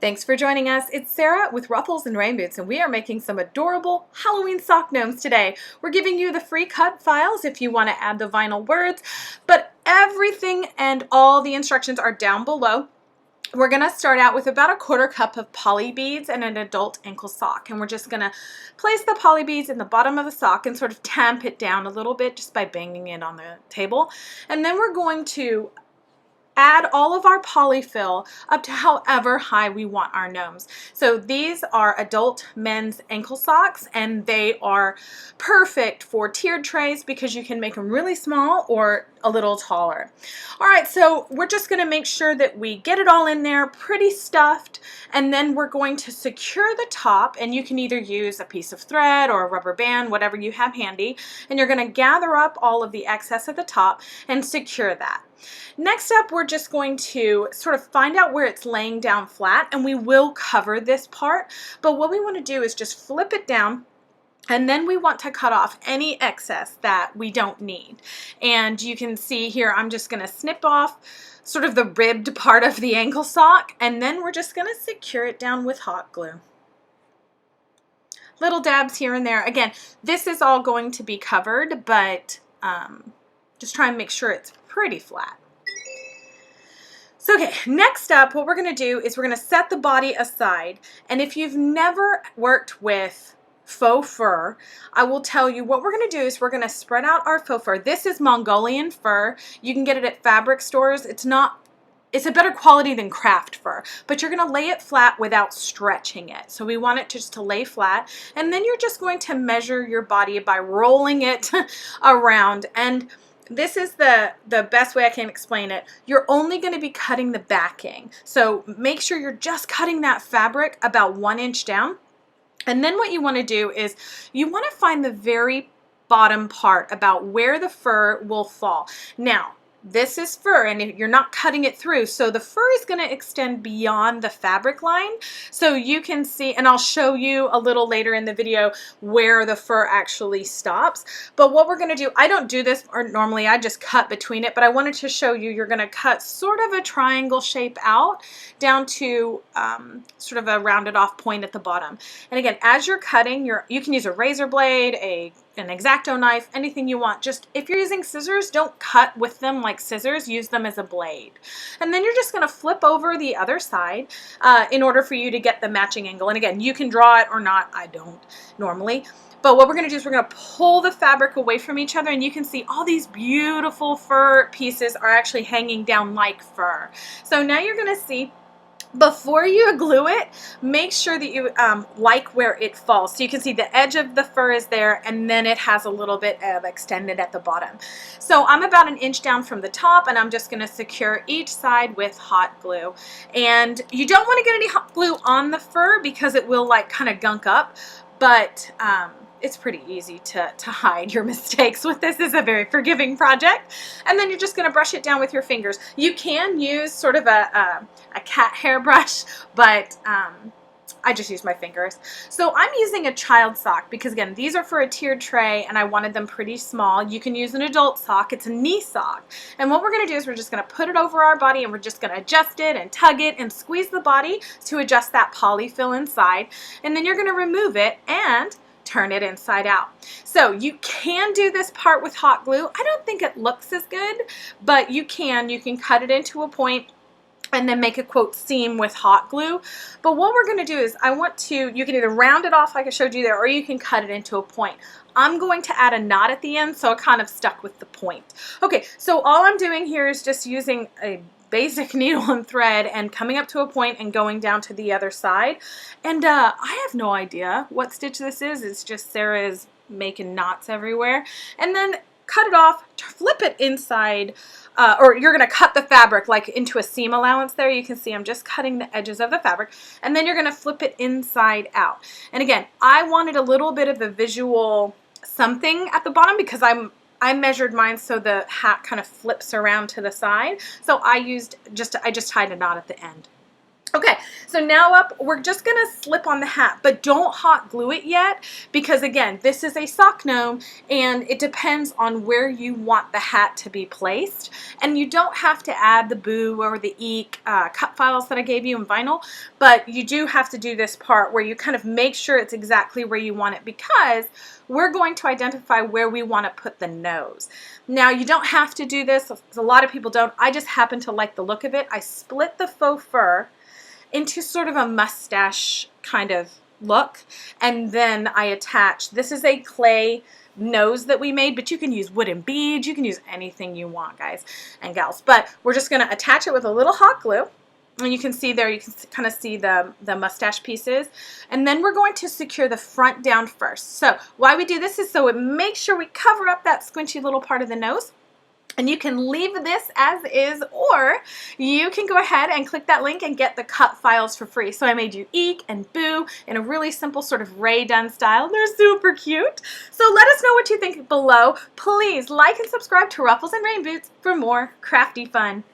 Thanks for joining us. It's Sarah with Ruffles and Rain Boots, and we are making some adorable Halloween sock gnomes today. We're giving you the free cut files if you want to add the vinyl words, but everything and all the instructions are down below. We're going to start out with about a quarter cup of poly beads and an adult ankle sock, and we're just going to place the poly beads in the bottom of the sock and sort of tamp it down a little bit just by banging it on the table. And then we're going to add all of our polyfill up to however high we want our gnomes. So these are adult men's ankle socks, and they are perfect for tiered trays because you can make them really small or a little taller. All right, so we're just going to make sure that we get it all in there pretty stuffed, and then we're going to secure the top, and you can either use a piece of thread or a rubber band, whatever you have handy, and you're going to gather up all of the excess at the top and secure that. Next up, we're just going to sort of find out where it's laying down flat, and we will cover this part, but what we want to do is just flip it down, and then we want to cut off any excess that we don't need. And you can see here, I'm just going to snip off sort of the ribbed part of the ankle sock, and then we're just going to secure it down with hot glue. Little dabs here and there. Again, this is all going to be covered, but just try and make sure it's pretty flat. So okay, next up, what we're going to do is we're going to set the body aside. And if you've never worked with faux fur, I will tell you what we're going to do is we're going to spread out our faux fur. This is Mongolian fur. You can get it at fabric stores. It's a better quality than craft fur, but you're going to lay it flat without stretching it. So we want it just to lay flat, and then you're just going to measure your body by rolling it around. And this is the best way I can explain it. You're only going to be cutting the backing. So make sure you're just cutting that fabric about 1 inch down. And then what you want to do is you want to find the very bottom part about where the fur will fall. Now, this is fur, and you're not cutting it through, so the fur is going to extend beyond the fabric line. So you can see, and I'll show you a little later in the video where the fur actually stops. But what we're going to do, I don't do this, or normally I just cut between it, but I wanted to show you, you're going to cut sort of a triangle shape out down to sort of a rounded off point at the bottom. And again, as you're cutting, you can use a razor blade, an X-Acto knife, anything you want. Just if you're using scissors, don't cut with them like scissors, use them as a blade. And then you're just going to flip over the other side in order for you to get the matching angle. And again, you can draw it or not. I don't normally. But what we're going to do is we're going to pull the fabric away from each other, and you can see all these beautiful fur pieces are actually hanging down like fur. So now you're going to see, before you glue it, make sure that you like where it falls. So you can see the edge of the fur is there, and then it has a little bit of extended at the bottom. So I'm about 1 inch down from the top, and I'm just going to secure each side with hot glue. And you don't want to get any hot glue on the fur because it will like kind of gunk up, but it's pretty easy to hide your mistakes with this. This is a very forgiving project. And then you're just going to brush it down with your fingers. You can use sort of a cat hair brush, but I just use my fingers. So I'm using a child sock because, again, these are for a tiered tray, and I wanted them pretty small. You can use an adult sock. It's a knee sock. And what we're going to do is we're just going to put it over our body, and we're just going to adjust it and tug it and squeeze the body to adjust that polyfill inside. And then you're going to remove it and turn it inside out. So you can do this part with hot glue. I don't think it looks as good, but you can cut it into a point and then make a quote seam with hot glue. But what we're going to do is you can either round it off like I showed you there, or you can cut it into a point. I'm going to add a knot at the end, so I kind of stuck with the point. Okay, so all I'm doing here is just using a basic needle and thread and coming up to a point and going down to the other side. And I have no idea what stitch this is. It's just Sarah is making knots everywhere. And then cut it off, flip it inside, or you're going to cut the fabric like into a seam allowance there. You can see I'm just cutting the edges of the fabric, and then you're going to flip it inside out. And again, I wanted a little bit of a visual something at the bottom because I measured mine so the hat kind of flips around to the side. So I just tied a knot at the end. Okay, so now up, we're just gonna slip on the hat, but don't hot glue it yet because again, this is a sock gnome and it depends on where you want the hat to be placed. And you don't have to add the boo or the eek cut files that I gave you in vinyl, but you do have to do this part where you kind of make sure it's exactly where you want it because we're going to identify where we want to put the nose. Now, you don't have to do this. A lot of people don't. I just happen to like the look of it. I split the faux fur into sort of a mustache kind of look, and then I attach, this is a clay nose that we made, but you can use wooden beads, you can use anything you want, guys and gals, but we're just going to attach it with a little hot glue, and you can see there, you can kind of see the mustache pieces, and then we're going to secure the front down first. So why we do this is so it makes sure we cover up that squinchy little part of the nose. And you can leave this as is, or you can go ahead and click that link and get the cut files for free. So I made you eek and boo in a really simple sort of Ray Dunn style. They're super cute. So let us know what you think below. Please like and subscribe to Ruffles and Rain Boots for more crafty fun.